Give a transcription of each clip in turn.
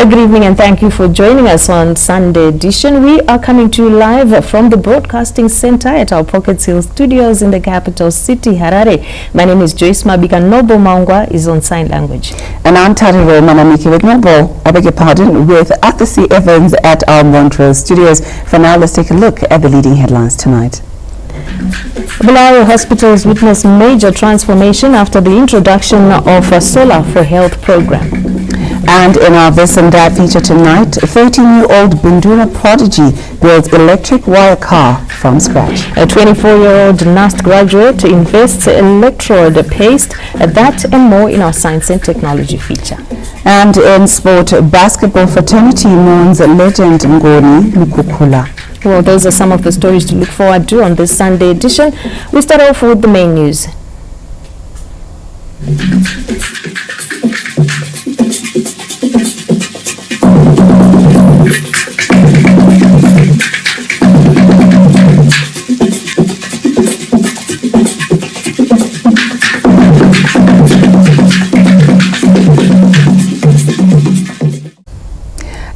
Good evening and thank you for joining us on Sunday edition. We are coming to you live from the Broadcasting Center at our Pocket Hill Studios in the capital city, Harare. My name is Joyce Mabika. Nobo Maungwa is on sign language. And I'm Tariro Manamiki with Nobo, I beg your pardon, with Arthur C. Evans at our Montrose Studios. For now, let's take a look at the leading headlines tonight. Bulawayo hospitals witness major transformation after the introduction of a Solar for Health program. And in our This and That feature tonight, a 13-year-old Bindura prodigy builds electric wire car from scratch. A 24-year-old NAST graduate invests electrode paste. That and more in our Science and Technology feature. And in sport, basketball fraternity mourns legend Ngoni Mukukula. Well, those are some of the stories to look forward to on this Sunday edition. We start off with the main news.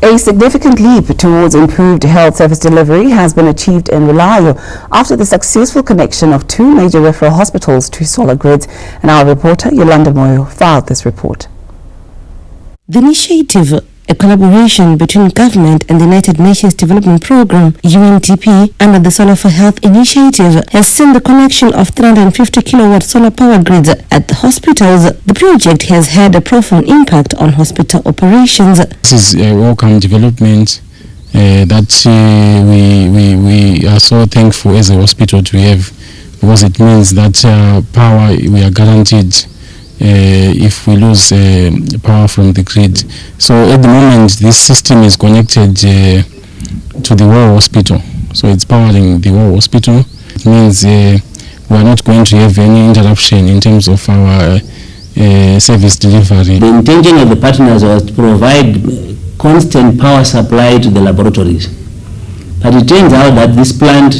A significant leap towards improved health service delivery has been achieved in Bulawayo after the successful connection of two major referral hospitals to solar grids. And our reporter, Yolanda Moyo, filed this report. The initiative, a collaboration between government and the United Nations Development Programme, UNDP, under the Solar for Health initiative, has seen the connection of 350 kilowatt solar power grids at the hospitals. The project has had a profound impact on hospital operations. This is a welcome development that we are so thankful as a hospital to have, because it means that power we are guaranteed if we lose power from the grid. So at the moment this system is connected to the whole hospital, so it's powering the whole hospital. It means we are not going to have any interruption in terms of our service delivery. The intention of the partners was to provide constant power supply to the laboratories, but it turns out that this plant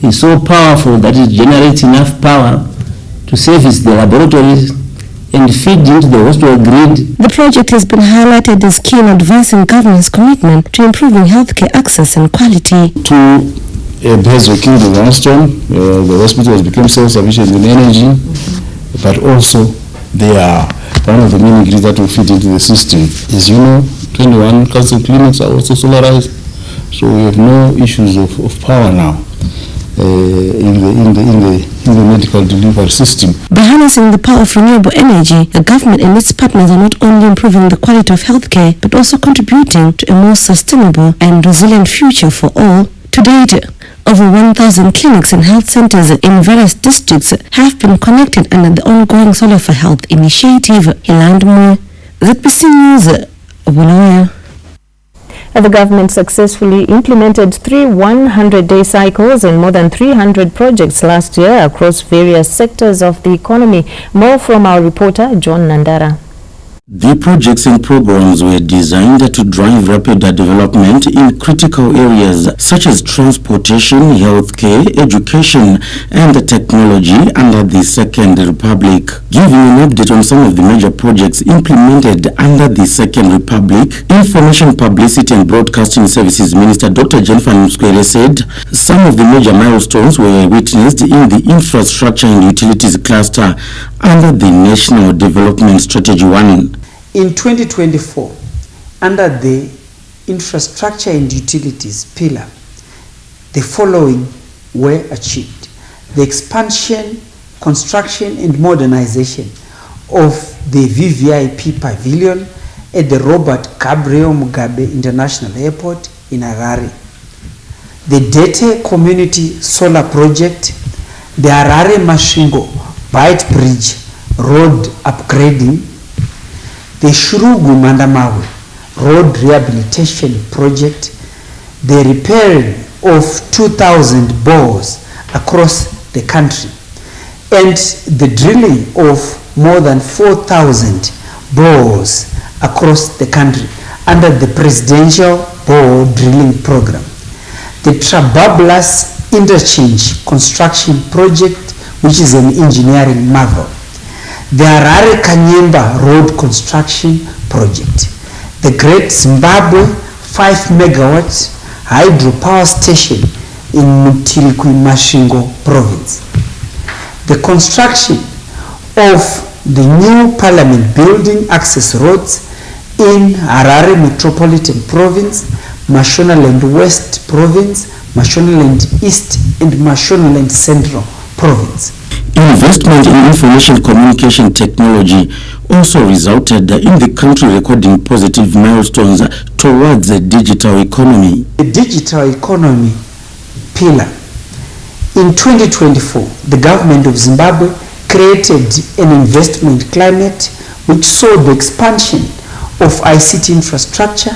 is so powerful that it generates enough power to service the laboratories and feed into the hospital grid. The project has been highlighted as key in advancing government's commitment to improving healthcare access and quality. Two birds were killed with one stone. The hospital has become self-sufficient in energy, but also they are one of the many grids that will feed into the system. As you know, 21 council clinics are also solarized, so we have no issues of power now in the medical delivery system. By harnessing the power of renewable energy, the government and its partners are not only improving the quality of healthcare, but also contributing to a more sustainable and resilient future for all. To date, over 1,000 clinics and health centers in various districts have been connected under the ongoing Solar for Health initiative. Ilandmo, ZPC News, Bulawayo. The government successfully implemented 3 100-day cycles and more than 300 projects last year across various sectors of the economy. More from our reporter, John Nandara. The projects and programs were designed to drive rapid development in critical areas such as transportation, healthcare, education, and technology under the Second Republic. Giving an update on some of the major projects implemented under the Second Republic, Information, Publicity and Broadcasting Services Minister Dr. Jennifer Mskwere said some of the major milestones were witnessed in the infrastructure and utilities cluster under the National Development Strategy 1. In 2024, under the infrastructure and utilities pillar, the following were achieved: the expansion, construction and modernization of the VVIP pavilion at the Robert Gabriel Mugabe International Airport in Harare, the Dete Community Solar Project, the Harare Mashingo Bight Bridge road upgrading, the Shurugu Mandamawe road rehabilitation project, the repairing of 2,000 bores across the country, and the drilling of more than 4,000 bores across the country under the Presidential Bore Drilling Program. The Trabablas Interchange Construction Project, which is an engineering marvel. The Harare Kanyemba Road Construction Project. the Great Zimbabwe 5 megawatt hydropower station in Mutirikwi-Masvingo province. The construction of the new Parliament building access roads in Harare Metropolitan Province, Mashonaland West Province, Mashonaland East and Mashonaland Central Province. Investment in information communication technology also resulted in the country recording positive milestones towards the digital economy. The digital economy pillar. In 2024, the government of Zimbabwe created an investment climate which saw the expansion of ICT infrastructure,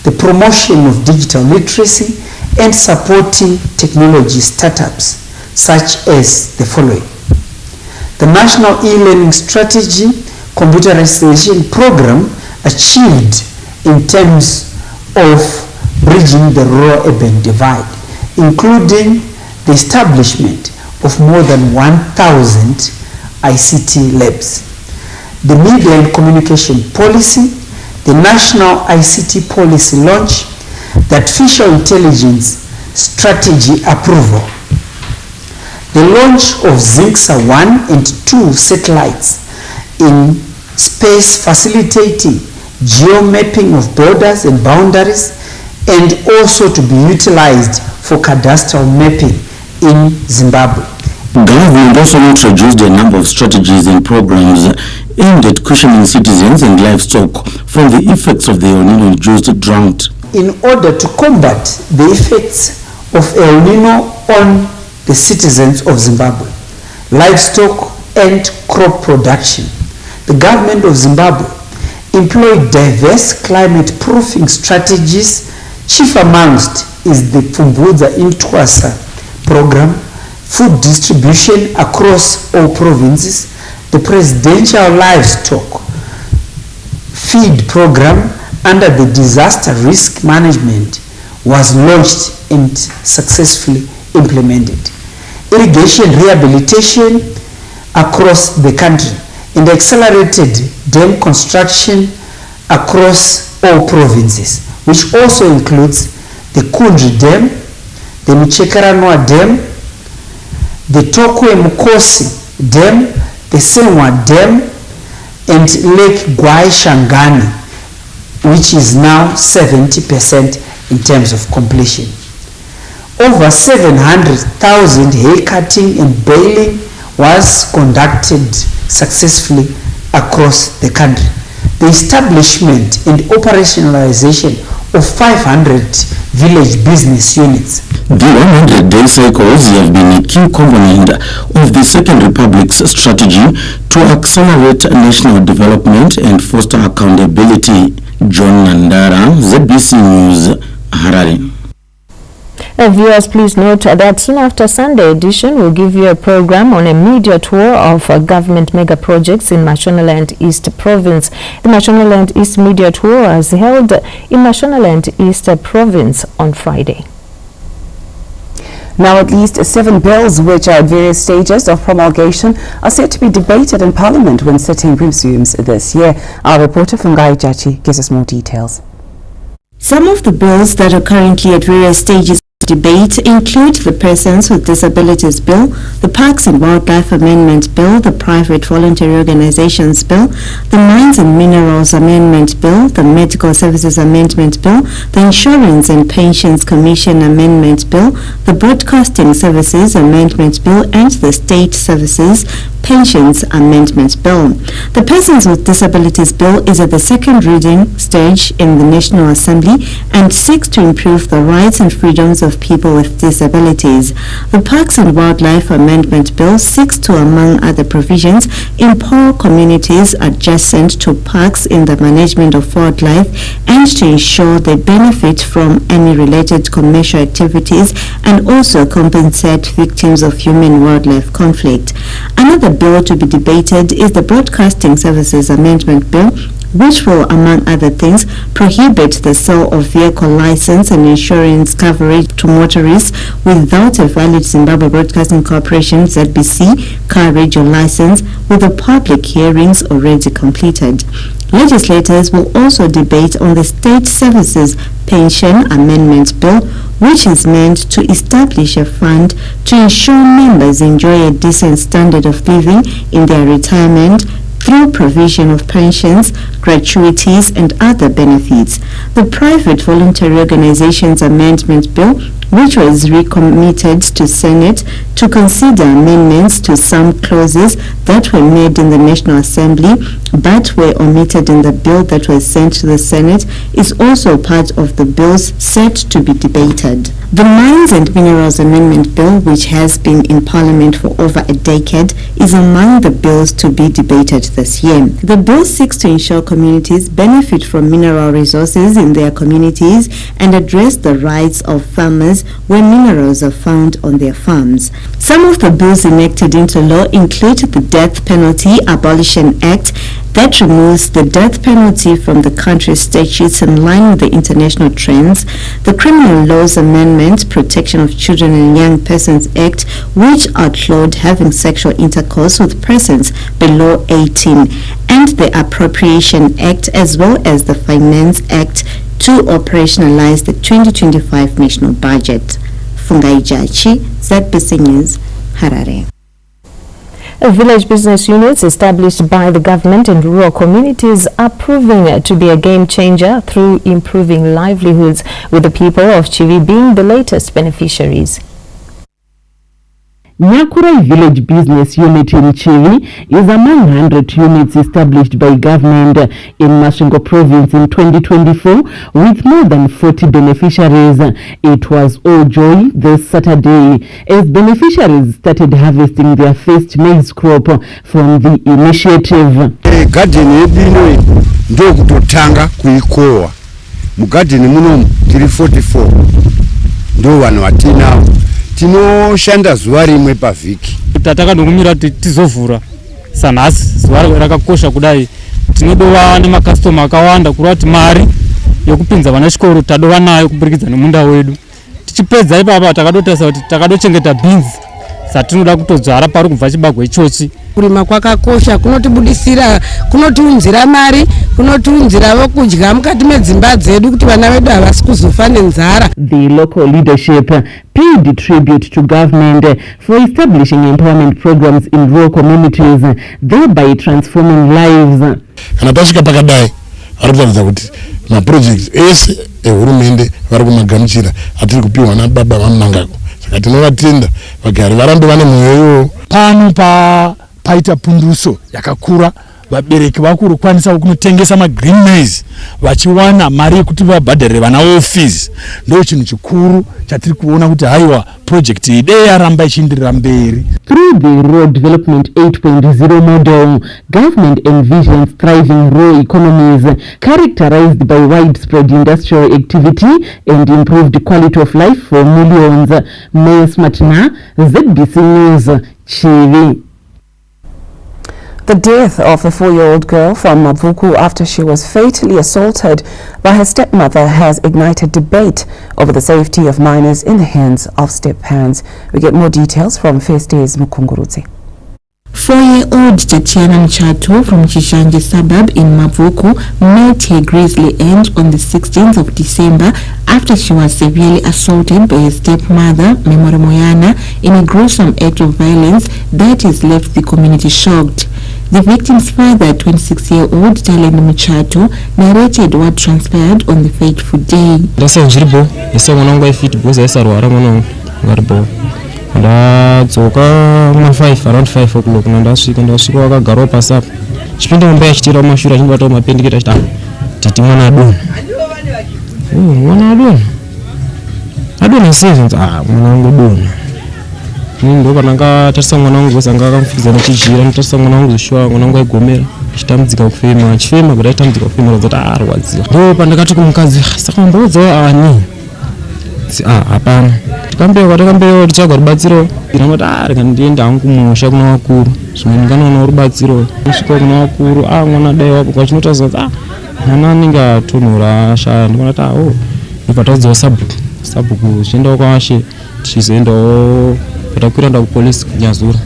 the promotion of digital literacy, and supporting technology startups such as the following. The National E-Learning Strategy Computerization Program achieved in terms of bridging the rural-urban divide, including the establishment of more than 1,000 ICT labs. The Media and Communication Policy, the National ICT Policy launch, the Artificial Intelligence Strategy approval, the launch of ZINCSA 1 and 2 satellites in space facilitating geomapping of borders and boundaries, and also to be utilized for cadastral mapping in Zimbabwe. Government also introduced a number of strategies and programs aimed at cushioning citizens and livestock from the effects of the El Nino-induced drought. In order to combat the effects of El Nino on the citizens of Zimbabwe, livestock and crop production, the government of Zimbabwe employed diverse climate proofing strategies. Chief amongst is the Pfumbudza Intwasa program, food distribution across all provinces, the presidential livestock feed program under the disaster risk management was launched and successfully implemented. Irrigation rehabilitation across the country and accelerated dam construction across all provinces, which also includes the Kundri Dam, the Muchekaranwa Dam, the Tokwe Mukosi Dam, the Senwa Dam, and Lake Gwai Shangani, which is now 70% in terms of completion. Over 700,000 hay cutting and baling was conducted successfully across the country. The establishment and operationalization of 500 village business units. The 100-day cycles have been a key component of the Second Republic's strategy to accelerate national development and foster accountability. John Nandara, ZBC News, Harare. Viewers, please note that soon after Sunday edition, we'll give you a program on a media tour of government mega projects in Mashonaland East Province. The Mashonaland East media tour was held in Mashonaland East Province on Friday. Now, at least 7 bills which are at various stages of promulgation are set to be debated in Parliament when sitting resumes this year. Our reporter from Gai Jachi gives us more details. Some of the bills that are currently at various stages debate include the Persons with Disabilities Bill, the Parks and Wildlife Amendment Bill, the Private Voluntary Organizations Bill, the Mines and Minerals Amendment Bill, the Medical Services Amendment Bill, the Insurance and Pensions Commission Amendment Bill, the Broadcasting Services Amendment Bill, and the State Services Pensions Amendment Bill. The Persons with Disabilities Bill is at the second reading stage in the National Assembly and seeks to improve the rights and freedoms of people with disabilities. The Parks and Wildlife Amendment Bill seeks to, among other provisions, empower communities adjacent to parks in the management of wildlife and to ensure they benefit from any related commercial activities and also compensate victims of human-wildlife conflict. Another bill to be debated is the Broadcasting Services Amendment Bill, which will, among other things, prohibit the sale of vehicle license and insurance coverage to motorists without a valid Zimbabwe Broadcasting Corporation (ZBC) car radio license, with the public hearings already completed. Legislators will also debate on the State Services Pension Amendment Bill, which is meant to establish a fund to ensure members enjoy a decent standard of living in their retirement through provision of pensions, gratuities and other benefits. The Private Voluntary Organizations Amendment Bill, which was recommitted to Senate to consider amendments to some clauses that were made in the National Assembly but were omitted in the bill that was sent to the Senate, is also part of the bills set to be debated. The Mines and Minerals Amendment Bill, which has been in Parliament for over a decade, is among the bills to be debated this year. The bill seeks to ensure communities benefit from mineral resources in their communities and address the rights of farmers where minerals are found on their farms. Some of the bills enacted into law include the Death Penalty Abolition Act that removes the death penalty from the country's statutes in line with the international trends, the Criminal Laws Amendment, Protection of Children and Young Persons Act, which outlawed having sexual intercourse with persons below 18, and the Appropriation Act, as well as the Finance Act to operationalize the 2025 national budget. Fungai Jachi, ZBC News, Harare. Village business units established by the government in rural communities are proving to be a game changer through improving livelihoods, with the people of Chivi being the latest beneficiaries. Nyakurai Village Business Unit in Chivi is among 100 units established by government in Masvingo Province in 2024 with more than 40 beneficiaries. It was all joy this Saturday as beneficiaries started harvesting their first maize crop from the initiative. Garden ebino ndo kutotanga kuikoa. Mu garden muno 344 ndo wano atina tinoshanda zuwa rimwe pavhiki. Takandomira kuti tizovhura sanhasi zuwa rakakosha kudai. Tinodova nemakastoma akawanda kurati mari yokupinza vana chikoro tadova nayo kuburikidza nemunda wedu. Tichipedza ipapa takadotarisa kuti takadochengeta beans satinoda kutodzvara pari kubva chibagwe ichochi. Kurima kwakakosha, kunotibudisira, kunotiunzira mari, kunotiunzirawo kudya mukati medzimba dzedu kuti vana vedu havasi kuzofa nenzara. The local leadership paid tribute to government for establishing employment programs in rural communities, thereby transforming lives. Kana pasvika pakadai arikuratidza kuti maprojects ese ehurumende vari kumagamuchira atiri kupiwa nababa vamumangako. Saka tinovatenda vagari varambe vane mwoyo. Pano paita punduso yakakura, vabereki vakuru kwanisa kunotengesa magreen maize vachiwana mari yekuti vabhadharire vana fees. Ndo chinhu chikuru chatiri kuona kuti haiwa project idei yaramba ichienderera mberi. Through the Rural Development 8.0 model, government envisions thriving rural economies characterized by widespread industrial activity and improved quality of life for millions. Mayos Matina, ZBC News, Chivi. The death of a 4-year-old girl from Mavuku after she was fatally assaulted by her stepmother has ignited debate over the safety of minors in the hands of step-parents. We get more details from First Day's Mukungurutse. 4-year-old Tatiana Mchato from Chishanje suburb in Mavuku met her grisly end on the 16th of December after she was severely assaulted by her stepmother, Memory Moyana, in a gruesome act of violence that has left the community shocked. The victim's father, 26-year-old Talent Mchato, narrated what transpired on the fateful day. Ndadzoka around 5 o'clock ndasvika wakagara pasi apa chipinda mumba yachitira kumashure achindibata mapendekete achiti titi mwana adonha sevens mwana wangu donha ndo pananga tarisa mwana wangu vose anga akamufukidza nechijira notarisa mwana wangu zvishuwa mwana wangu aigomera achitambudzika kufema achifema but aitambudzika kufema radzati arwadziwa ndo pandakati kumukadzi saka mamboudzawo ani hapana takambewa tichagwa rubatsiro iramati reka ndienda hangu kumusha kuna vakuru zvimwe ndinganoona rubatsiro kusvika kuna vakuru mwana dai wako kwachinotaridza kuti mwana anenge atonhora ashaya ndimati ndibva taudzawo sabhuku zviendawo kwashe tichizoendawo patakwira nda kupolisi kunyazura.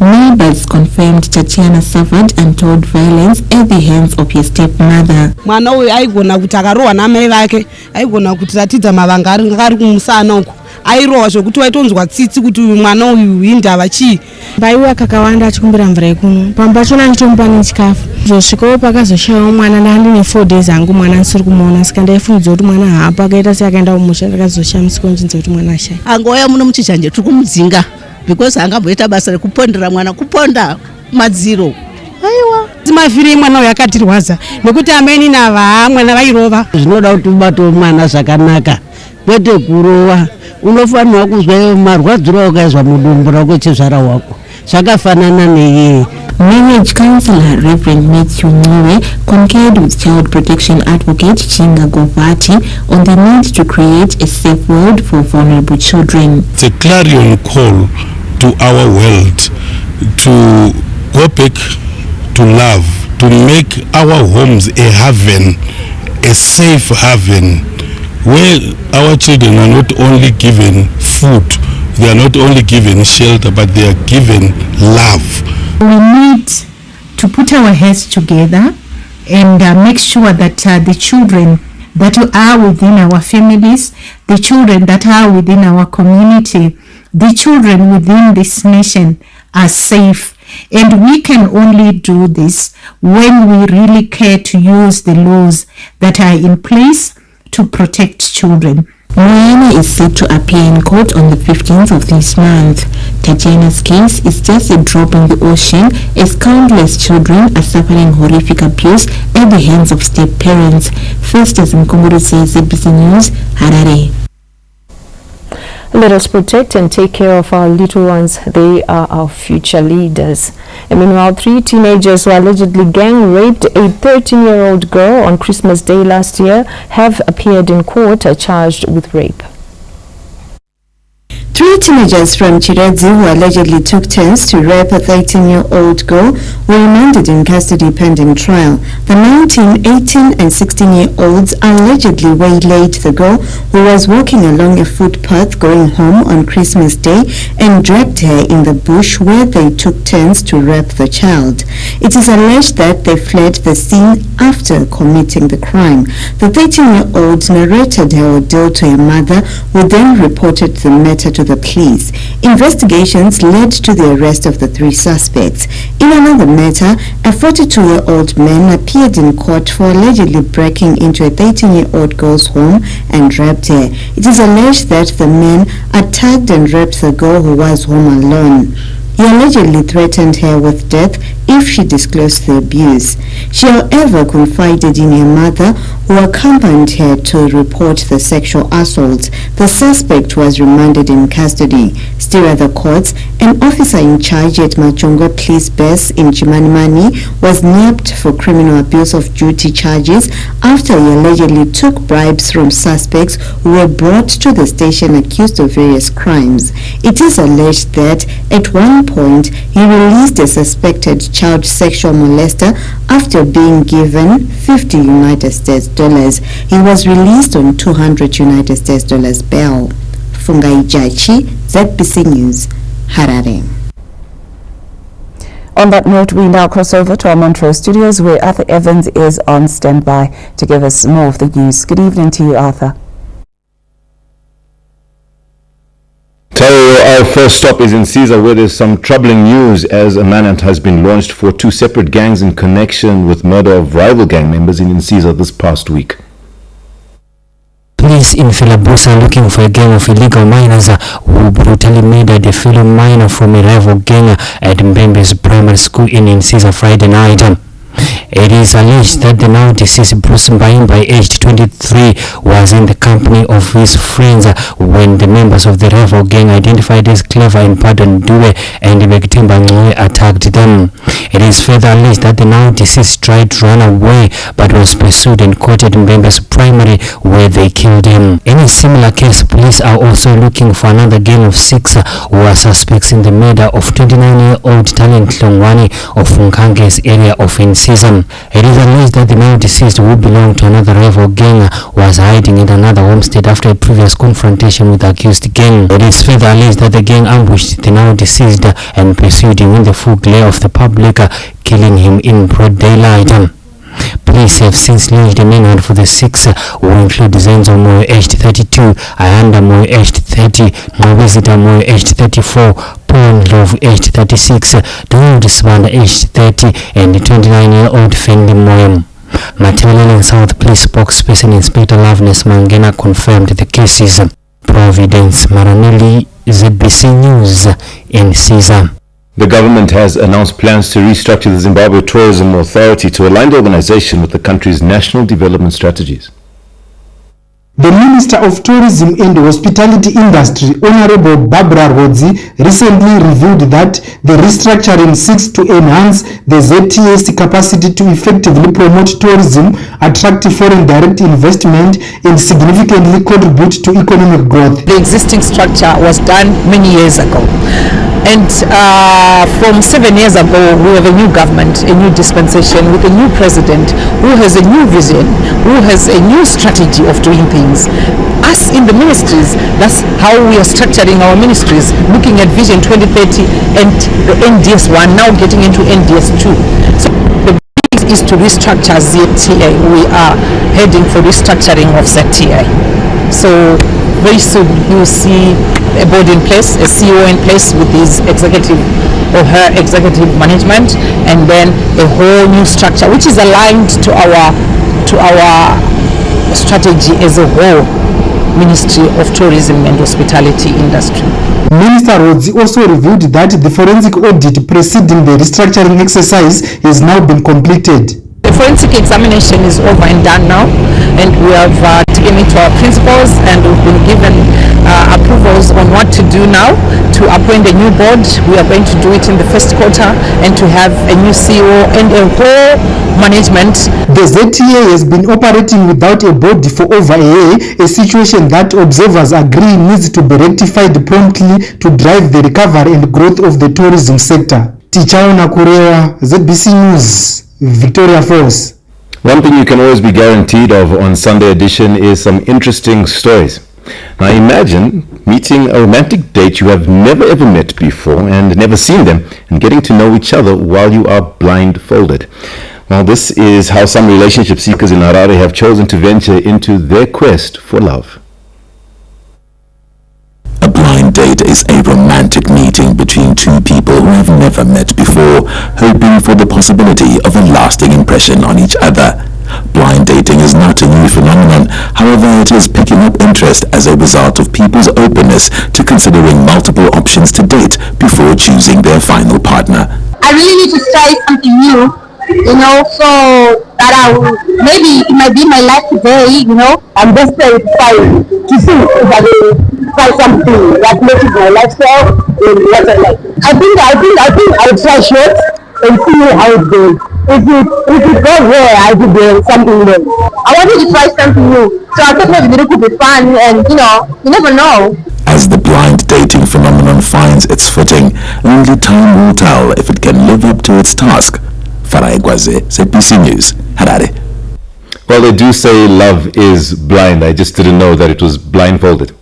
Neighbors confirmed Tatiana suffered untold violence at the hands of his stepmother. Mwana uyu aigona kuti akarohwa namai vake, aigona kuti ratidza mavanga ari kumusana uku. Airohwa zvokuti waitonzwa tsitsi kuti uyu mwana uyu indava chii. Baiwa kakawanda achikumbira mvura yekumwa. Pamba pachona nditomupa nechikafu. Zvosvikawo pakazoshayiwa mwana ndandine 4 days hangu mwana ndisiri kumuona saka ndaifungidzwa kuti mwana haapa akaita seakaenda kumusha ndakazoshamisika ndichinzwa kuti mwana ashaya. Angouya muno muchishanje tiri kumudzinga because angamboita basa rekupondera mwana kuponda madziro. Aiwa timavhiri mwana uyu akatirwadza nekuti ameni nava mwana vairova. Zvinoda kuti ubate mwana zvakanaka kwete kurova. Unofanirwa kuzwa marwadziro akaizwa mudumbu rako chizvara wako zvakafanana neiye. Marriage counselor Reverend Matthew Nyiwe concurred with child protection advocate Chinga Govati on the need to create a safe world for vulnerable children. It's a clarion call to our world to go back to love, to make our homes a haven, a safe haven, where our children are not only given food, they are not only given shelter, but they are given love. We need to put our heads together and make sure that the children that are within our families, the children that are within our community, the children within this nation are safe. And we can only do this when we really care to use the laws that are in place to protect children. Moyana is set to appear in court on the 15th of this month. Tatiana's case is just a drop in the ocean as countless children are suffering horrific abuse at the hands of step-parents. Festus Mkongoro says ABC News, Harare. Let us protect and take care of our little ones. They are our future leaders. And meanwhile, 3 teenagers who allegedly gang raped a 13-year-old girl on Christmas Day last year have appeared in court charged with rape. 3 teenagers from Chiredzi who allegedly took turns to rape a 13-year-old girl were remanded in custody pending trial. The 19, 18 and 16-year-olds allegedly waylaid the girl who was walking along a footpath going home on Christmas Day and dragged her in the bush where they took turns to rape the child. It is alleged that they fled the scene after committing the crime. The 13-year-old narrated her ordeal to her mother, who then reported the matter to the police. Investigations led to the arrest of the 3 suspects. In another matter, a 42-year-old man appeared in court for allegedly breaking into a 13-year-old girl's home and raped her. It is alleged that the man attacked and raped the girl who was home alone. He allegedly threatened her with death if she disclosed the abuse. She, however, confided in her mother, who accompanied her to report the sexual assault. The suspect was remanded in custody. Still at the courts, an officer in charge at Machongo Police Base in Chimanimani was nabbed for criminal abuse of duty charges after he allegedly took bribes from suspects who were brought to the station accused of various crimes. It is alleged that at one point he released a suspected child sexual molester after being given $50 United States. He was released on $200 United States bail. Fungai Jachi, ZBC News, Harare. On that note, we now cross over to our Montrose studios where Arthur Evans is on standby to give us more of the news. Good evening to you, Arthur. Our first stop is in Caesar, where there's some troubling news as a manhunt has been launched for 2 separate gangs in connection with murder of rival gang members in Caesar this past week. Police in Philabusa are looking for a gang of illegal miners who brutally murdered a fellow miner from a rival gang at Mbembe's primary school in Caesar Friday night. It is alleged that the now deceased Bruce Mbaimba, aged 23, was in the company of his friends when the members of the rival gang, identified as Clever and Pardon Due and Bektemba Ngoe, attacked them. It is further alleged that the now deceased tried to run away but was pursued and caught at Mbembe's primary, where they killed him. In a similar case, police are also looking for another gang of 6 who are suspects in the murder of 29-year-old Talent Longwani of Funkange's area of Insizam. It is alleged that the now deceased, who belonged to another rival gang, was hiding in another homestead after a previous confrontation with the accused gang. It is further alleged that the gang ambushed the now deceased and pursued him in the full glare of the public, killing him in broad daylight. Police have since launched a manhunt for the 6, who include Zenzo Moyo aged 32, Ayanda Moyo aged 30, Mwezita Moyo aged 34, Paul Love aged 36, Donald Sibanda aged 30, and 29-year-old Fendi Moyo. Matabeleland South Police spokesperson Inspector Loveness Mangena confirmed the cases. Providence Maranelli, ZBC News in Caesar. The government has announced plans to restructure the Zimbabwe Tourism Authority to align the organization with the country's national development strategies. The Minister of Tourism and Hospitality Industry, Honorable Barbara Rodzi, recently revealed that the restructuring seeks to enhance the ZTA's capacity to effectively promote tourism, attract foreign direct investment, and significantly contribute to economic growth. The existing structure was done many years ago. And from 7 years ago, we have a new government, a new dispensation with a new president who has a new vision, who has a new strategy of doing things. Us in the ministries, that's how we are structuring our ministries, looking at Vision 2030 and the NDS1, now getting into NDS2. So the big is to restructure ZTA. We are heading for restructuring of ZTA. So very soon you will see a board in place, a CEO in place with his executive or her executive management, and then a whole new structure which is aligned to our strategy as a whole, Ministry of Tourism and Hospitality Industry. Minister Rodzi also revealed that the forensic audit preceding the restructuring exercise has now been completed. The forensic examination is over and done now, and we have taken it to our principals, and we've been given approvals on what to do now to appoint a new board. We are going to do it in the first quarter, and to have a new CEO and a whole management. The ZTA has been operating without a board for over a year, a situation that observers agree needs to be rectified promptly to drive the recovery and growth of the tourism sector. Tichaona Kurewa, ZBC News, Victoria Falls. One thing you can always be guaranteed of on Sunday edition is some interesting stories. Now imagine meeting a romantic date you have never ever met before and never seen them, and getting to know each other while you are blindfolded. Well, this is how some relationship seekers in Harare have chosen to venture into their quest for love. A blind date is a romantic meeting between two people who have never met before, hoping for the possibility of a lasting impression on each other. Blind dating is not a new phenomenon, however it is picking up interest as a result of people's openness to considering multiple options to date before choosing their final partner. I really need to try something new, so that maybe it might be my life today, I'm just trying to see if I can try something that matches my lifestyle and what I like. I think I'll try short and see how it goes. If it goes well, I could do something new. I wanted to try something new, so I thought maybe it could be fun, and you never know. As the blind dating phenomenon finds its footing, only time will tell if it can live up to its task. Farai Gwaze, ZBC News, Harare. Well, they do say love is blind. I just didn't know that it was blindfolded.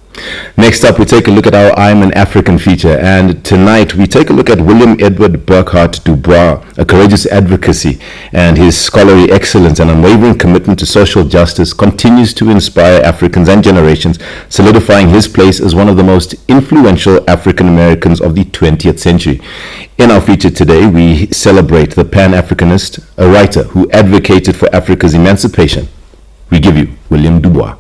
Next up, we take a look at our I'm an African feature, and tonight we take a look at William Edward Burkhart Dubois, a courageous advocacy, and his scholarly excellence and unwavering commitment to social justice continues to inspire Africans and generations, solidifying his place as one of the most influential African Americans of the 20th century. In our feature today, we celebrate the Pan-Africanist, a writer who advocated for Africa's emancipation. We give you William Dubois.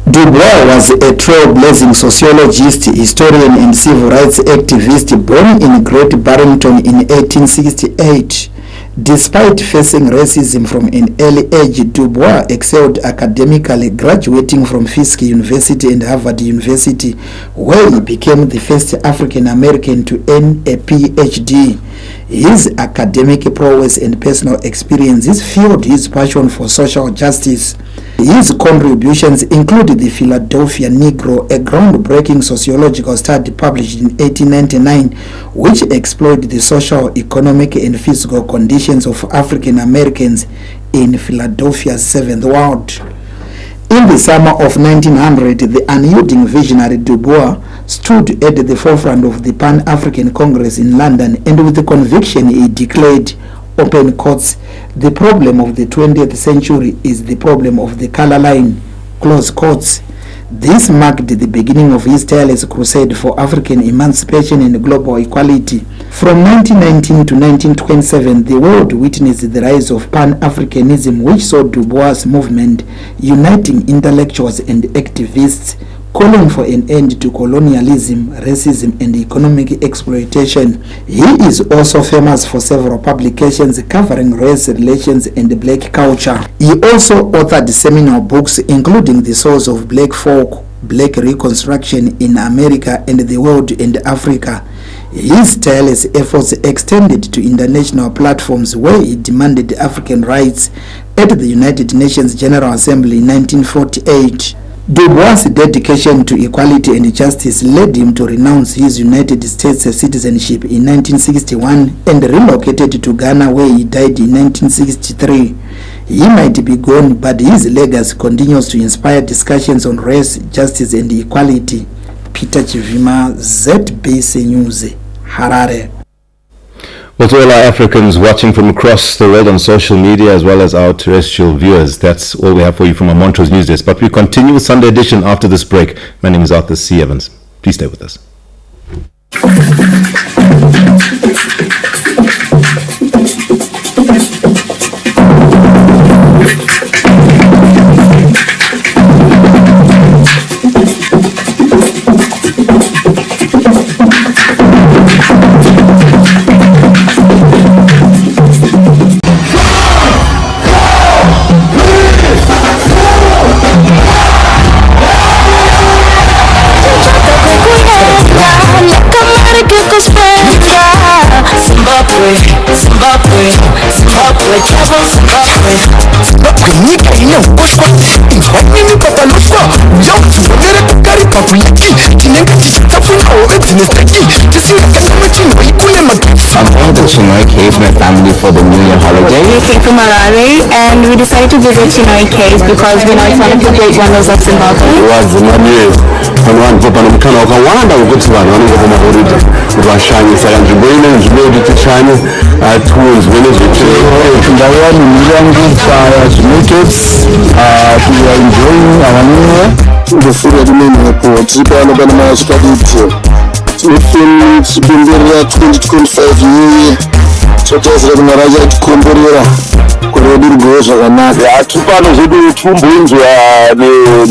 Dubois was a trailblazing sociologist, historian and civil rights activist born in Great Barrington in 1868. Despite facing racism from an early age, Dubois excelled academically, graduating from Fisk University and Harvard University, where he became the first African American to earn a PhD. His academic prowess and personal experiences fueled his passion for social justice. His contributions include the Philadelphia Negro, a groundbreaking sociological study published in 1899, which explored the social, economic, and physical conditions of African Americans in Philadelphia's Seventh Ward. In the summer of 1900, the unyielding visionary Du Bois stood at the forefront of the Pan-African Congress in London, and with the conviction he declared, open quotes, "The problem of the 20th century is the problem of the color line," close quotes. This marked the beginning of his tireless crusade for African emancipation and global equality. From 1919 to 1927, the world witnessed the rise of Pan-Africanism, which saw Du Bois' movement uniting intellectuals and activists, calling for an end to colonialism, racism, and economic exploitation. He is also famous for several publications covering race relations and black culture. He also authored seminal books including The Souls of Black Folk, Black Reconstruction in America and the World and Africa. His tireless efforts extended to international platforms where he demanded African rights at the United Nations General Assembly in 1948. Du Bois' dedication to equality and justice led him to renounce his United States citizenship in 1961 and relocated to Ghana, where he died in 1963. He might be gone, but his legacy continues to inspire discussions on race, justice, and equality. Peter Chivima, ZBC News, Harare. Well, to all our Africans watching from across the world on social media as well as our terrestrial viewers, that's all we have for you from our Montrose News Desk. But we continue with Sunday edition after this break. My name is Arthur C. Evans. Please stay with us. I'm going to Chinoy Cave with my family for the New Year holiday. We came from Harare and we decided to visit Chinoy Cave because we know it's one of the great wonders of Zimbabwe. Chipemberera 2025 iye chotazira kunaraja chikomborera kuredirugweyo zvakanaka. Hatipano zvedu tikumboinzwa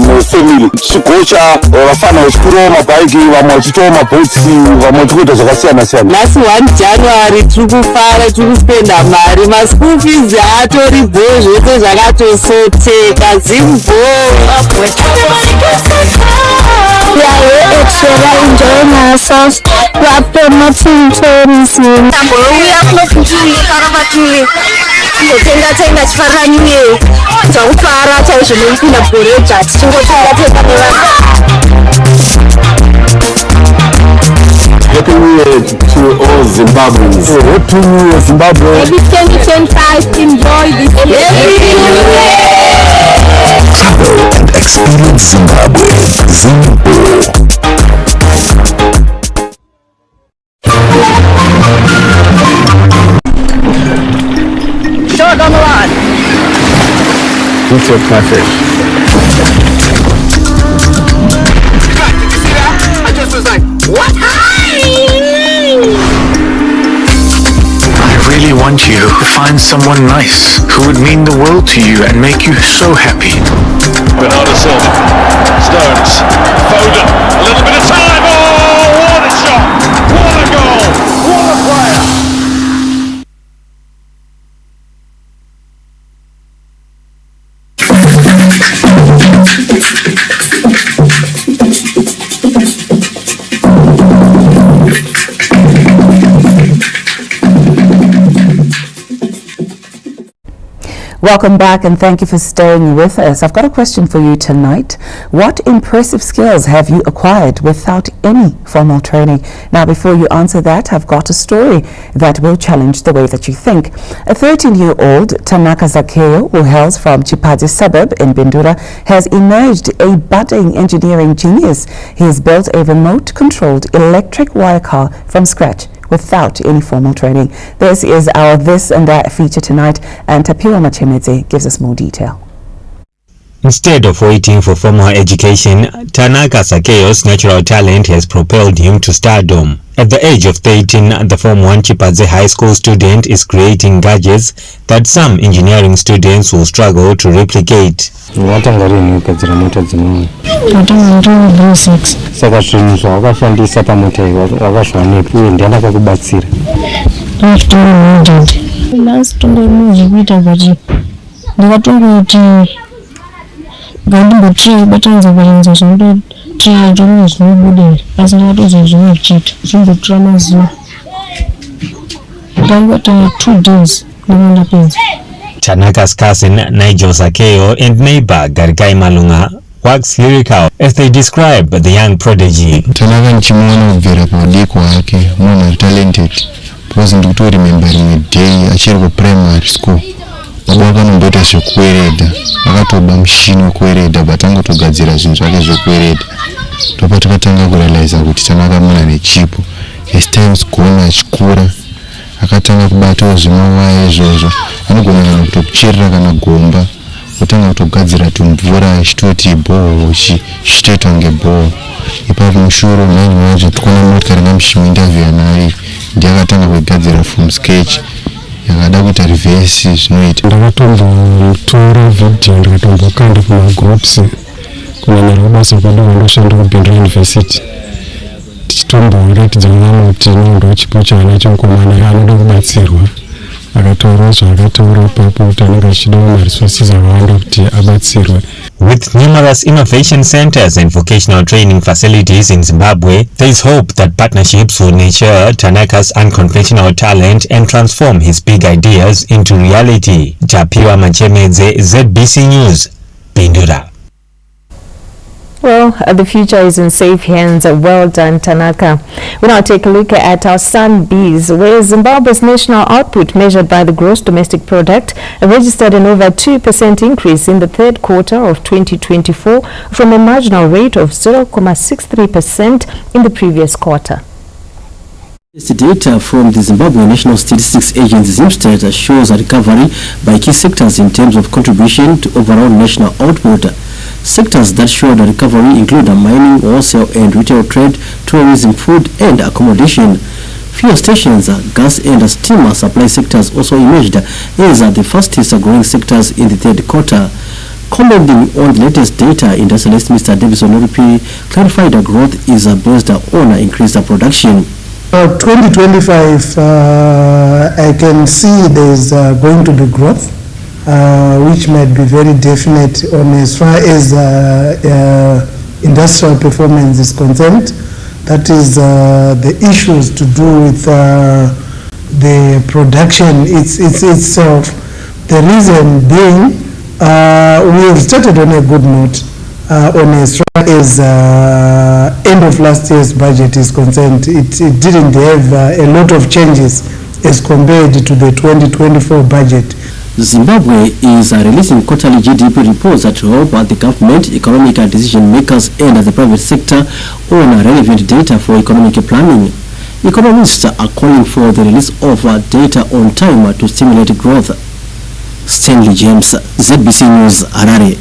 nefamily tichigocha vafana vachikurowa mabhaiki, vamwe vachitowa mabhotsi, vamwe vachikuita zvakasiyana siyana. Nhasi 1 January tiri kufara, tiri kuspenda mari, maschool fees atoripo, zvese zvakatosoteka. Zimbabwe. We are here at Shera enjoying ourselves. We are promoting tourism. We are promoting tourism. Tenga chifaraniye zvakufara chaizvo nekupinda goreja tichingotenga Happy New Year to all Zimbabweans. Happy New Year, Zimbabwe. Maybe 2025, enjoy this year. Travel and experience Zimbabwe. Short on the line. You took my fish. I just was like, what? I really want you to find someone nice who would mean the world to you and make you so happy. Bernardo Silva, Stones, Foden, a little bit of time. Oh, what a shot! What a goal! What a player! Welcome back and thank you for staying with us. I've got a question for you tonight. What impressive skills have you acquired without any formal training? Now, before you answer that, I've got a story that will challenge the way that you think. A 13-year-old, Tanaka Zakeo, who hails from Chipadzi suburb in Bindura, has emerged a budding engineering genius. He has built a remote-controlled electric wire car from scratch without any formal training. This is our This and That feature tonight, and Tapiwa Machemedze gives us more detail. Instead of waiting for formal education, Tanaka Sakeo's natural talent has propelled him to stardom. At the age of 13, the Form 1 Chipadze High School student is creating gadgets that some engineering students will struggle to replicate. Saka zvinhu zvawakashandisa pamota wakazvanepi uye ndiani akakubatsira? Ndazvitoita kuti ndakatongoti ngandimbotirai batanza zvinototirai zvomwe zvinobudira asi ndakatozozvinochita zvimbotora mazuva ndangata 2 days ndapedza. Tanaka's cousin Nigel Zakeo and neighbor Garikai Malunga wax lyrical as they describe the young prodigy. Tanaka nchimuona kubvira paudiko hake munhu talented because ndikutoremember rimwe day achiri kuprimary school baba akanomboita zvekuweredha akatoba mushini wekuweredha but angotogadzira zvinhu zvake zvekuweredha ndopa takatanga kurealize kuti Tanaka muna nechipo as times gone achikura akatanga kubatawo zvimawaya izvozvo anogona kutokucherera kana gomba kutanga kutogadzira tumvura achitoti bhohoro chitoitwa ngebhohoro. Ipapo mushure manje wacho tikaona motikari ngamushimi interview naye ndiye akatanga kugadzira from sketch yakada kuita reverse zvinoita. Ndakatombotora video ndikatombokanda kumagroups kunyanya basa kwedu vandoshanda kuBindra University tichitomboratidza vamwe kuti ndo chipo chanacho mukomana anoda kubatsirwa akataura zvakataura ipapo tanenge achida maresources akawanda kuti abatsirwe. With numerous innovation centers and vocational training facilities in Zimbabwe, there is hope that partnerships will nurture Tanaka's unconventional talent and transform his big ideas into reality. Tapiwa Machemedze, ZBC News, Bindura. Well, the future is in safe hands. Well done, Tanaka. We now take a look at our Sun Bees, where Zimbabwe's national output measured by the gross domestic product registered an over 2% increase in the third quarter of 2024 from a marginal rate of 0.63% in the previous quarter. The data from the Zimbabwe National Statistics Agency ZimStat shows a recovery by key sectors in terms of contribution to overall national output. Sectors that showed a recovery include mining, wholesale and retail trade, tourism, food and accommodation. Fuel stations, gas and steam supply sectors also emerged as the fastest growing sectors in the third quarter. Commenting on the latest data, industrialist Mr. Davison Oripi clarified that growth is based on increased production. 2025, I can see there's going to be growth, which might be very definite on as far as industrial performance is concerned. That is the issues to do with the production itself. The reason being, we have started on a good note on as far as end of last year's budget is concerned. It didn't have a lot of changes as compared to the 2024 budget. Zimbabwe is releasing quarterly GDP reports that help the government, economic decision makers and the private sector on relevant data for economic planning. Economists are calling for the release of data on time to stimulate growth. Stanley James, ZBC News, Harare.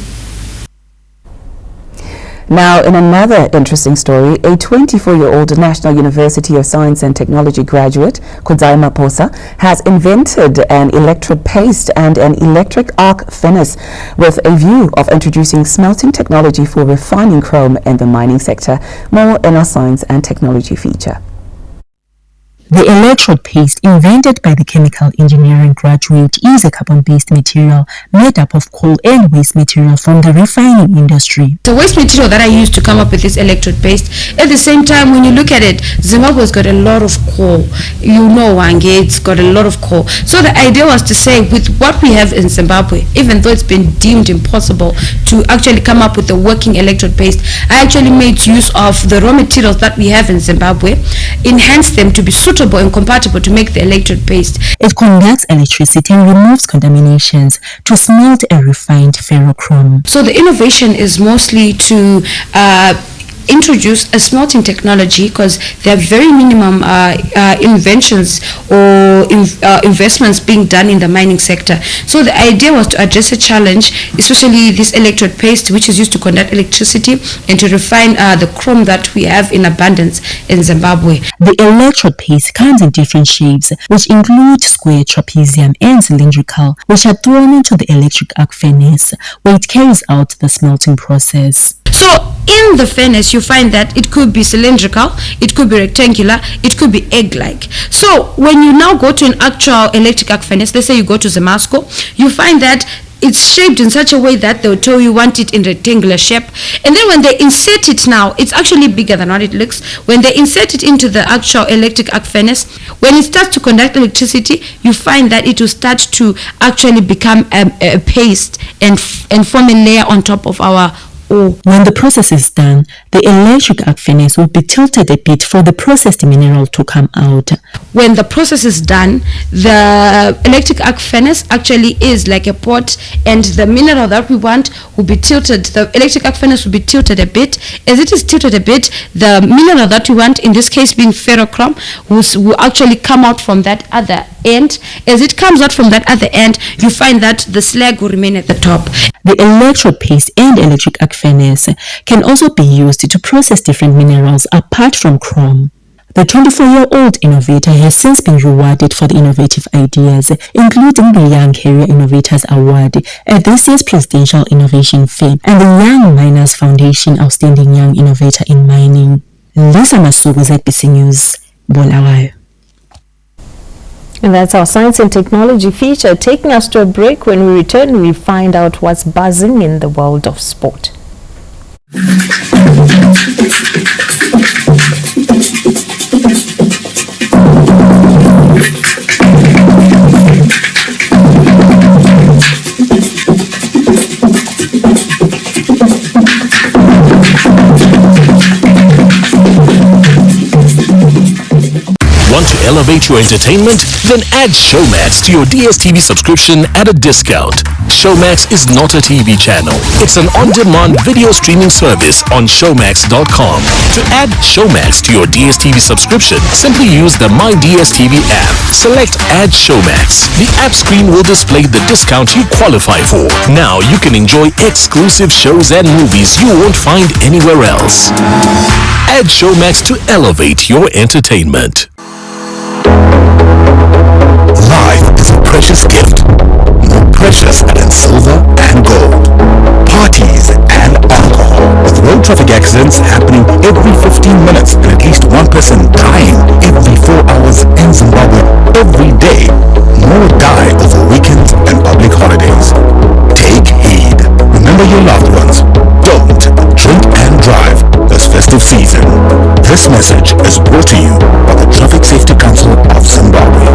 Now, in another interesting story, a 24-year-old National University of Science and Technology graduate, Kudzai Maposa, has invented an electrode paste and an electric arc furnace with a view of introducing smelting technology for refining chrome in the mining sector. More in our Science and Technology feature. The electrode paste, invented by the chemical engineering graduate, is a carbon-based material made up of coal and waste material from the refining industry. The waste material that I used to come up with this electrode paste, at the same time, when you look at it, Zimbabwe's got a lot of coal. You know, Wange, it's got a lot of coal. So the idea was to say, with what we have in Zimbabwe, even though it's been deemed impossible to actually come up with a working electrode paste, I actually made use of the raw materials that we have in Zimbabwe, enhanced them to be suitable and compatible to make the electrode paste. It conducts electricity and removes contaminations to smelt a refined ferrochrome. So the innovation is mostly to introduce a smelting technology, because there are very minimum inventions or investments being done in the mining sector. So the idea was to address a challenge, especially this electrode paste, which is used to conduct electricity and to refine the chrome that we have in abundance in Zimbabwe. The electrode paste comes in different shapes, which include square, trapezium, and cylindrical, which are thrown into the electric arc furnace, where it carries out the smelting process. So in the furnace, you find that it could be cylindrical, it could be rectangular, it could be egg-like. So when you now go to an actual electric arc furnace, let's say you go to Zamasco, you find that it's shaped in such a way that they'll tell you want it in rectangular shape. And then when they insert it now, it's actually bigger than what it looks. When they insert it into the actual electric arc furnace, when it starts to conduct electricity, you find that it will start to actually become a paste and form a layer on top of our ore. When the process is done, the electric arc furnace will be tilted a bit for the processed mineral to come out. When the process is done, the electric arc furnace actually is like a pot, and the mineral that we want will be tilted. The electric arc furnace will be tilted a bit. As it is tilted a bit, the mineral that we want, in this case being ferrochrome, will actually come out from that other end. As it comes out from that other end, you find that the slag will remain at the top. The electrode paste and electric arc furnace can also be used to process different minerals apart from chrome. The 24-year-old innovator has since been rewarded for the innovative ideas, including the Young Career Innovators Award at this year's Presidential Innovation Fair and the Young Miners Foundation Outstanding Young Innovator in Mining. Lisa Masuku, ZBC News, Bulawayo. And that's our science and technology feature, taking us to a break. When we return, we find out what's buzzing in the world of sport. Want to elevate your entertainment? Then add Showmax to your DSTV subscription at a discount. Showmax is not a TV channel. It's an on-demand video streaming service on Showmax.com. To add Showmax to your DSTV subscription, simply use the My DSTV app. Select Add Showmax. The app screen will display the discount you qualify for. Now you can enjoy exclusive shows and movies you won't find anywhere else. Add Showmax to elevate your entertainment. Life is a precious gift, more precious than silver and gold. Parties and alcohol, with road traffic accidents happening every 15 minutes and at least one person dying every 4 hours in Zimbabwe every day. More die over weekends and public holidays. Take heed. Remember your loved ones. Don't drink and drive this festive season. This message is brought to you by the Traffic Safety Council of Zimbabwe.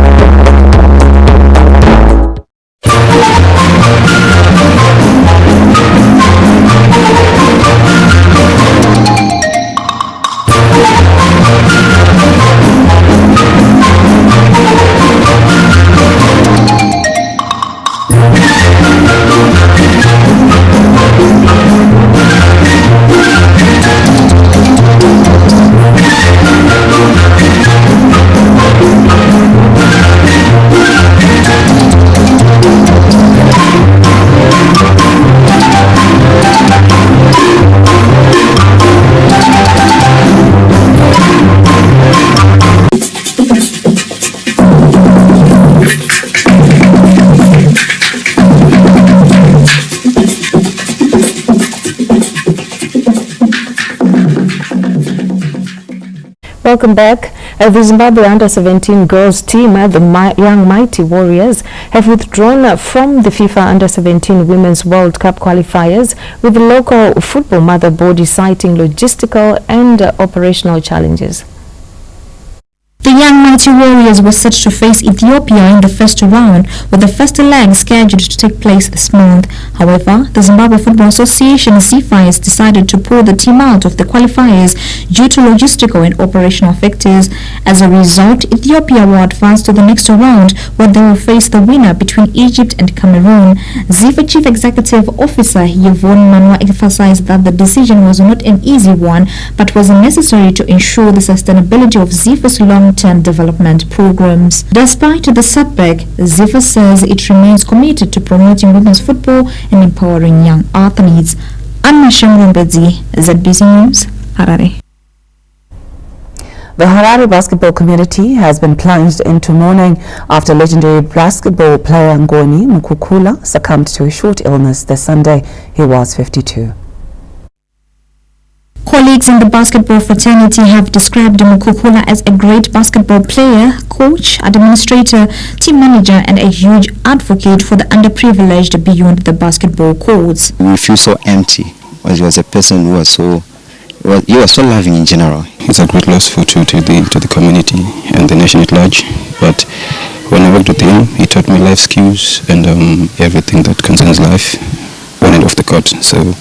Welcome back. The Zimbabwe Under-17 girls team, the Young Mighty Warriors, have withdrawn from the FIFA Under-17 Women's World Cup qualifiers, with the local football mother body citing logistical and operational challenges. The Young Mighty Warriors were set to face Ethiopia in the first round, with the first leg scheduled to take place this month. However, the Zimbabwe Football Association (ZIFA) has decided to pull the team out of the qualifiers due to logistical and operational factors. As a result, Ethiopia will advance to the next round, where they will face the winner between Egypt and Cameroon. ZIFA Chief Executive Officer Yvonne Manwa emphasized that the decision was not an easy one, but was necessary to ensure the sustainability of ZIFA's long-term development programs. Despite the setback, ZIFA says it remains committed to promoting women's football and empowering young athletes. Anna Shemrumbedzi, ZBC News, Harare. The Harare basketball community has been plunged into mourning after legendary basketball player Ngoni Mukukula succumbed to a short illness this Sunday. He was 52. Colleagues in the basketball fraternity have described Mukukula as a great basketball player, coach, administrator, team manager, and a huge advocate for the underprivileged beyond the basketball courts. We feel so empty, as he was a person who was so loving in general. It's a great loss to the community and the nation at large. But when I worked with him, he taught me life skills and everything that concerns life on and off the court. So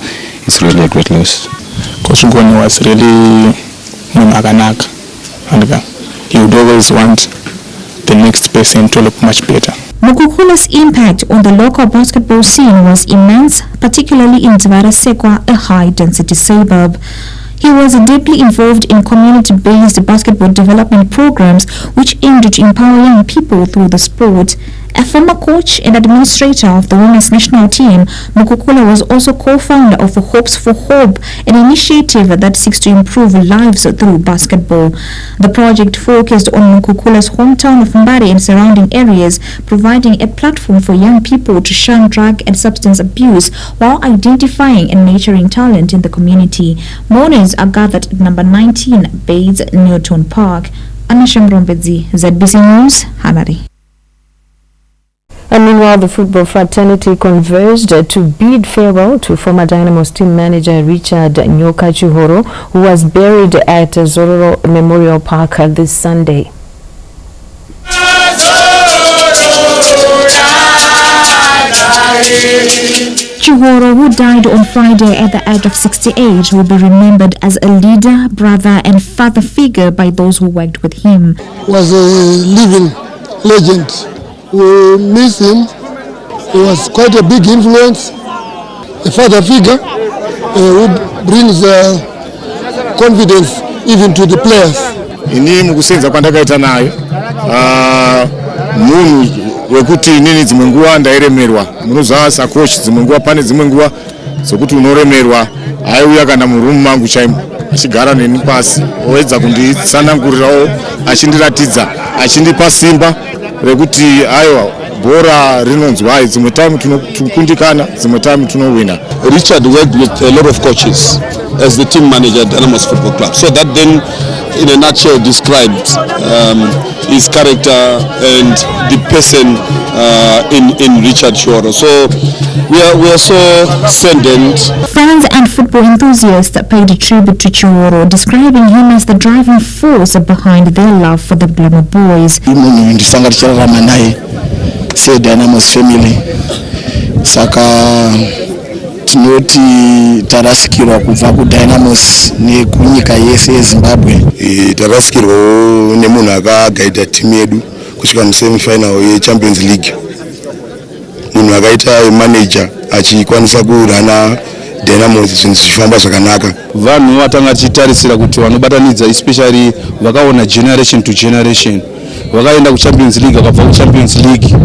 it's really a great loss. Coach Ngoni was really munaganak, and he would always want the next person to look much better. Mukukula's impact on the local basketball scene was immense, particularly in Zvarasekwa, a high-density suburb. He was deeply involved in community-based basketball development programs which aimed to empower young people through the sport. A former coach and administrator of the women's national team, Mukukula was also co-founder of Hopes for Hope, an initiative that seeks to improve lives through basketball. The project focused on Mukukula's hometown of Mbari and surrounding areas, providing a platform for young people to shun drug and substance abuse while identifying and nurturing talent in the community. Mourners are gathered at number 19 Bates Newton Park. Anna Shemrumbedzi, ZBC News, Harare. And meanwhile, the football fraternity converged to bid farewell to former Dynamo's team manager Richard Nyoka Chihoro, who was buried at Zororo Memorial Park this Sunday. Chihoro, who died on Friday at the age of 68, will be remembered as a leader, brother, and father figure by those who worked with him. Was a living legend. We miss him. He was quite a big influence, a father figure who brings confidence even to the players. Ini mukusenza kwandakaita nayo munhu wekuti inini dzimwe nguva ndairemerwa munozvasa coach dzimwe nguva pane dzimwe nguva dzokuti unoremerwa aiuya kana murumu mangu chaimo achigara neni pasi owedza kunditsanangurirawo achindiratidza achindipa simba rekuti aiwa bhora rinonzwai dzimwe time tunokundikana dzimwe time tunowina. Richard worked with a lot of coaches as the team manager at Dynamo's Football Club. So that then in a nutshell describes his character and the person in Richard Chihoro. So we are so saddened. Fans and football enthusiasts paid tribute to Chihoro, describing him as the driving force behind their love for the Glamour Boys. Say Dynamo's family. Saka tinoti tarasikirwa kubva kuDynamos nekunyika yese yeZimbabwe. Tarasikirwa nemunhu akagaida timu yedu kusvika musemifinal yeChampions League. Munhu akaita manager achikwanisa kurana Dynamos zvinhu zvichifamba zvakanaka. Vanhu vatanga chitarisira kuti vanobatanidza especially vakaona generation to generation. Vakaenda kuChampions League, vakabva kuChampions League.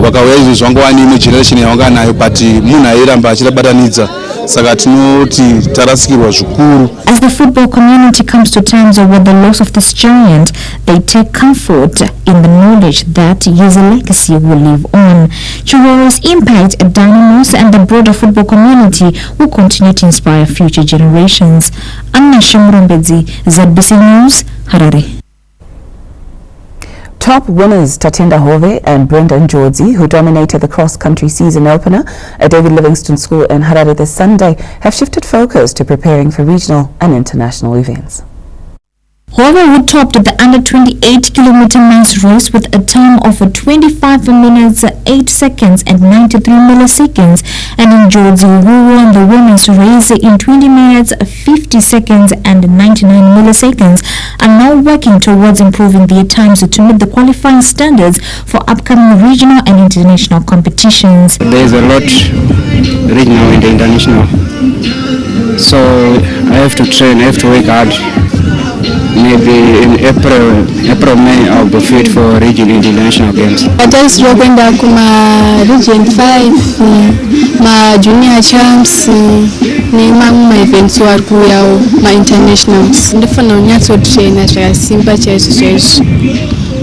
Vakauya izvo zvangowani imwe generation yavanga nayo, but munhu airamba achibatanidza. Saka tinoti tarasikirwa zvikuru. As the football community comes to terms with the loss of this giant, they take comfort in the knowledge that his legacy will live on. Chihoro's impact at Dynamos and the broader football community will continue to inspire future generations. Anna Shemrumbedzi, ZBC News, Harare. top winners Tatenda Hove and Brendan Georgie, who dominated the cross-country season opener at David Livingstone School in Harare this Sunday, have shifted focus to preparing for regional and international events. Hove, who topped the under 28-kilometer men's race with a time of 25 minutes 8 seconds and 93 milliseconds, and Georgie, who won the women's race in 20 minutes 50 seconds and 99 milliseconds, are now working towards improving their times to meet the qualifying standards for upcoming regional and international competitions. There is a lot regional and international, so I have to train, I have to work hard. Maybe in April, May, I'll be fit for regional international games. Wataisiro kwenda kuma region 5, ma junior champs, ni ma events warikuyawo, ma internationals. Ndifuna unyatso trainer chakasimba chaisu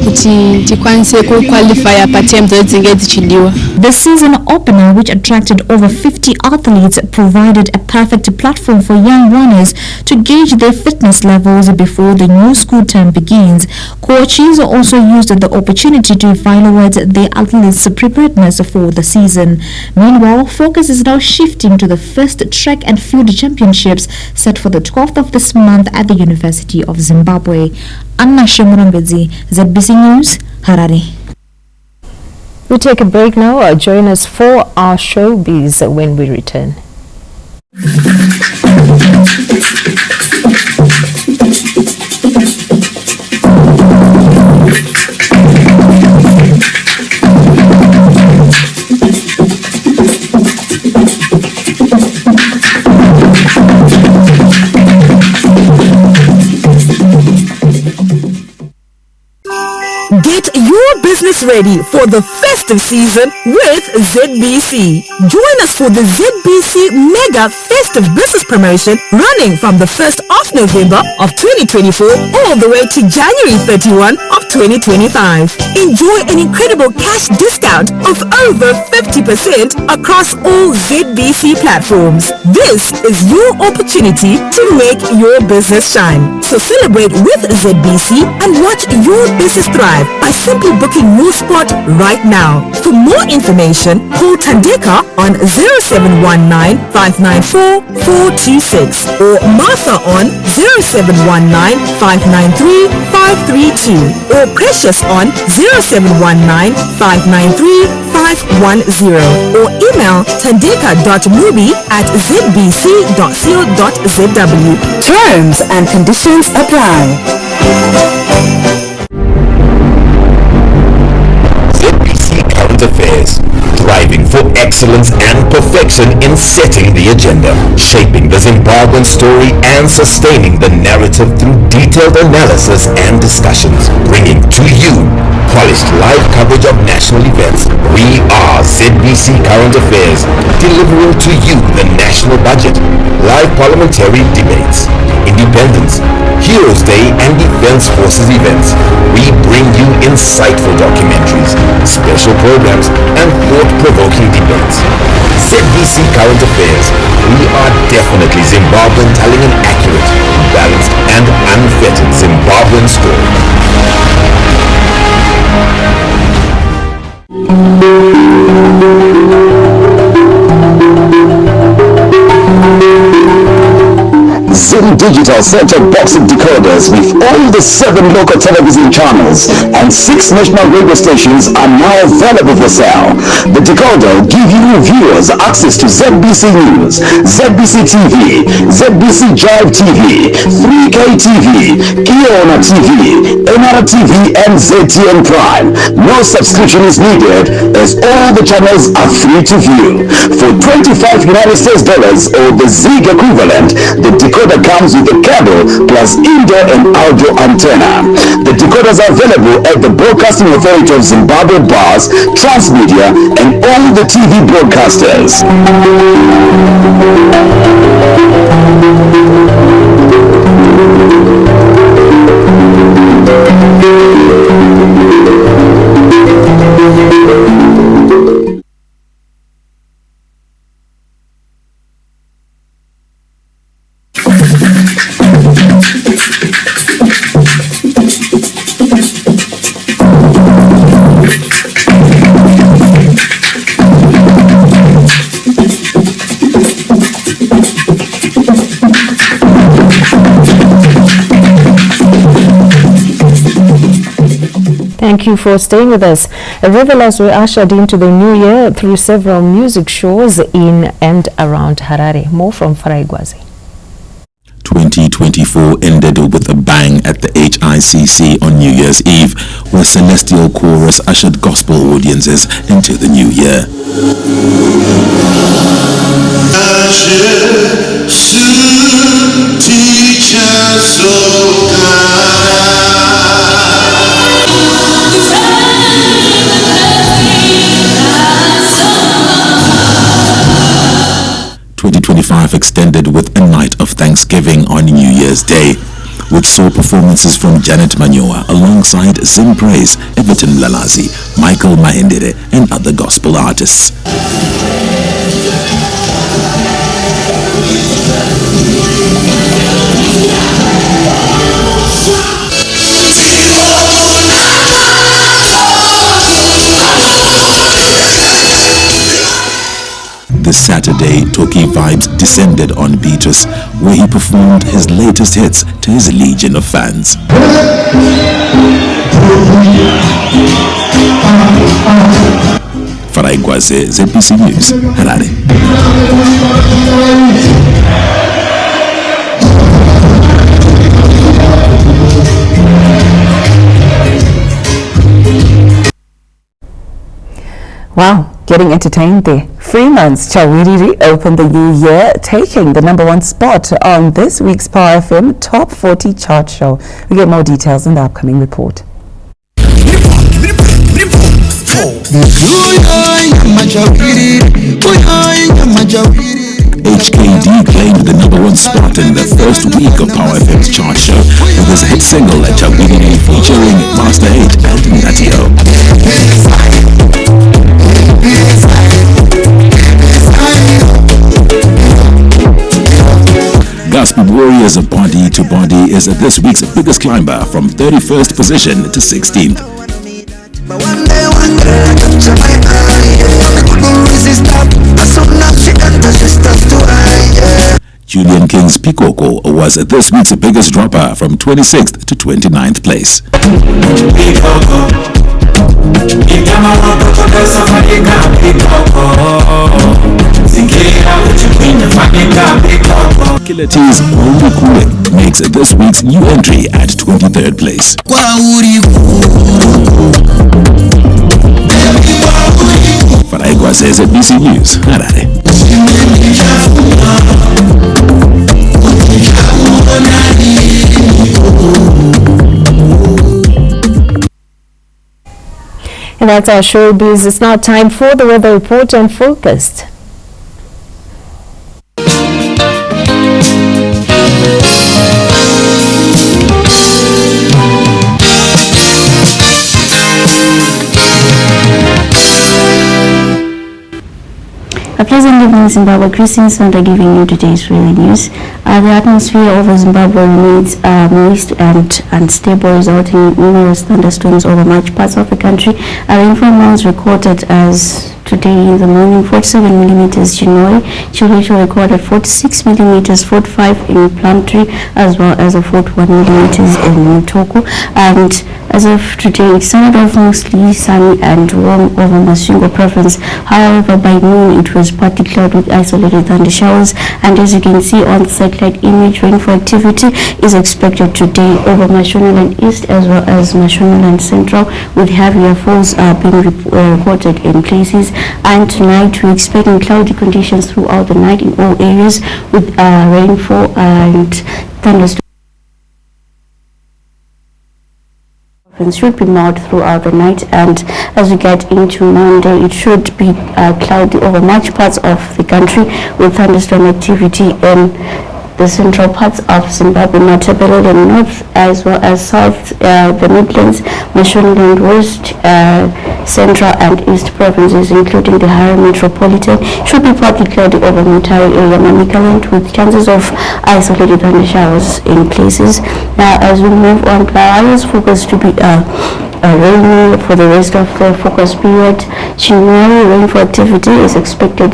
kuti tikwanise qualify pa team dzinenge dzichidiwa. The season opener, which attracted over 50 athletes, provided a perfect platform for young runners to gauge their fitness levels before the new school term begins. Coaches also used the opportunity to evaluate their athletes' preparedness for the season. Meanwhile, focus is now shifting to the first track and field championships set for the 12th of this month at the University of Zimbabwe. Anna Shemurambedzi, ZBC News, Harare. We take a break now. Join us for our showbiz when we return. Get your business ready for the festive season with ZBC. Join us for the ZBC Mega Festive Business Promotion running from the 1st of November of 2024 all the way to January 31 of 2025. Enjoy an incredible cash discount of over 50% across all ZBC platforms. This is your opportunity to make your business shine. So celebrate with ZBC and watch your business thrive by simply booking your spot right now. For more information, call Tandeka on 0719-594-426 or Martha on 0719-593-532 or Precious on 0719-593-510 or email tandeka.mubi@zbc.co.zw. Terms and conditions apply. Affairs, thriving for excellence and perfection in setting the agenda, shaping the Zimbabwean story and sustaining the narrative through detailed analysis and discussions, bringing to you polished live coverage of national events. We are ZBC Current Affairs, delivering to you the national budget, live parliamentary debates, independence, Heroes Day and Defense Forces events. We bring you insightful documentaries, special programs, and thought-provoking debates. ZBC Current Affairs. We are definitely Zimbabwean, telling an accurate, balanced, and unfettered Zimbabwean story. Zim Digital set-top box decoders with all the 7 local television channels and 6 national radio stations are now available for sale. The decoder will give you viewers access to ZBC News, ZBC TV, ZBC Drive TV, 3K TV, Iona TV, NR TV, and ZTN Prime. No subscription is needed as all the channels are free to view. For $25 United States or the ZIG equivalent, the decoder comes with a cable plus indoor and outdoor antenna. The decoders are available at the Broadcasting Authority of Zimbabwe bars, Transmedia, and all the TV broadcasters. Thank you for staying with us. Revelers were ushered into the new year through several music shows in and around Harare. More from Faraigwazi. 2024 ended with a bang at the HICC on New Year's Eve, where Celestial Chorus ushered gospel audiences into the new year. Extended with a night of Thanksgiving on New Year's Day, which saw performances from Janet Manyoa alongside Zim Praise, Everton Lalazi, Michael Mahendere and other gospel artists. This Saturday, Toki Vibes descended on Beatrice, where he performed his latest hits to his legion of fans. Faraigwazi, ZBC News, Harare. Wow, getting entertained there. Freeman's Chawiriri opened the new year, taking the #1 spot on this week's Power FM Top 40 chart show. We get more details in the upcoming report. HKD claimed the #1 spot in the first week of Power FM's chart show with his hit single Chawiriri featuring Master H and Natio. Gospel Warriors of Body to Body is this week's biggest climber from 31st position to 16th. Julian King's Pikoko was this week's biggest dropper from 26th to 29th place. Killer T's Holy Kule makes this week's new entry at 23rd place. Faraigwa says at BC News, Harare. And that's our showbiz. It's now time for the weather report and Focused. A pleasant evening, Zimbabwe. Christine Santa giving you today's really news. The atmosphere over Zimbabwe remains moist and unstable, resulting in numerous thunderstorms over much parts of the country. Rainfall amounts recorded as today in the morning 47 millimeters Chinoi, Chilecho recorded 46 millimeters, 45 in Plumtree, as well as a 41 millimeters in Mutoko. And as of today, it started off mostly sunny and warm over Masungo province. However, by noon it was partly cloudy with isolated thunder showers, and as you can see on the satellite image, rainfall activity is expected today over Mashonaland East as well as Mashonaland Central, with heavier falls being reported in places. And tonight we're expecting cloudy conditions throughout the night in all areas, with rainfall and thunderstorms. Should be mild throughout the night, and as we get into Monday, it should be cloudy over much parts of the country with thunderstorm activity in the central parts of Zimbabwe, Matabele and North, as well as South, the Midlands, Mashonaland West, Central and East provinces, including the Harare Metropolitan. Should be partly cloudy over Mutare area, Manicaland, with chances of isolated thunder showers in places. Now, as we move on, Playa is focused to be rainy for the rest of the focus period. January rainfall activity is expected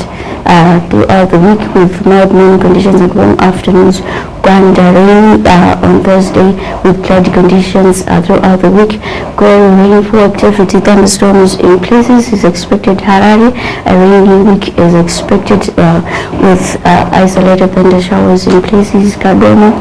throughout the week with mild morning conditions and warm afternoons. And rain on Thursday with cloudy conditions throughout the week. Rainfall activity, thunderstorms in places is expected. Harare, a rainy week is expected with isolated thunder showers in places. Kadoma,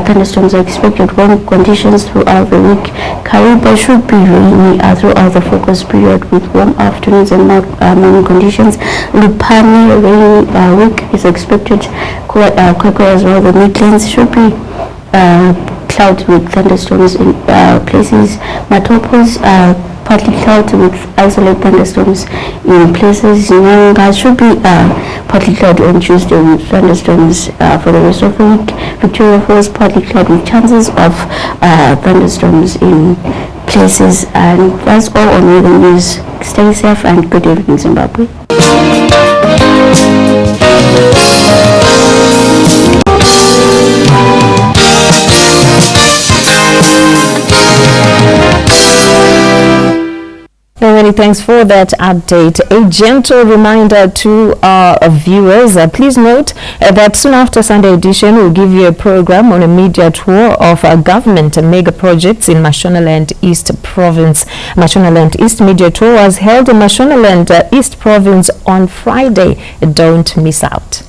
thunderstorms are expected. Warm conditions throughout the week. Kariba should be rainy throughout the focus period with warm afternoons and morning conditions. Lupani, rainy week is expected. Kwekwe as well. The Midlands should be cloudy with thunderstorms in places. Matopos, partly cloudy with isolated thunderstorms in places. Nyanga should be partly cloudy on Tuesday with thunderstorms for the rest of the week. Victoria Falls, partly cloudy with chances of thunderstorms in places. And that's all on weather news. Stay safe and good evening, Zimbabwe. Many thanks for that update. A gentle reminder to our viewers, please note that soon after Sunday edition we'll give you a program on a media tour of government mega projects in Mashonaland East Province. Mashonaland East media tour was held in Mashonaland East Province on Friday. Don't miss out.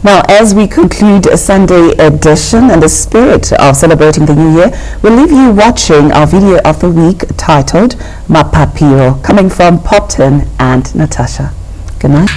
Now, as we conclude a Sunday edition in the spirit of celebrating the new year, we'll leave you watching our video of the week titled Mapapiro, coming from Popton and Natasha. Good night.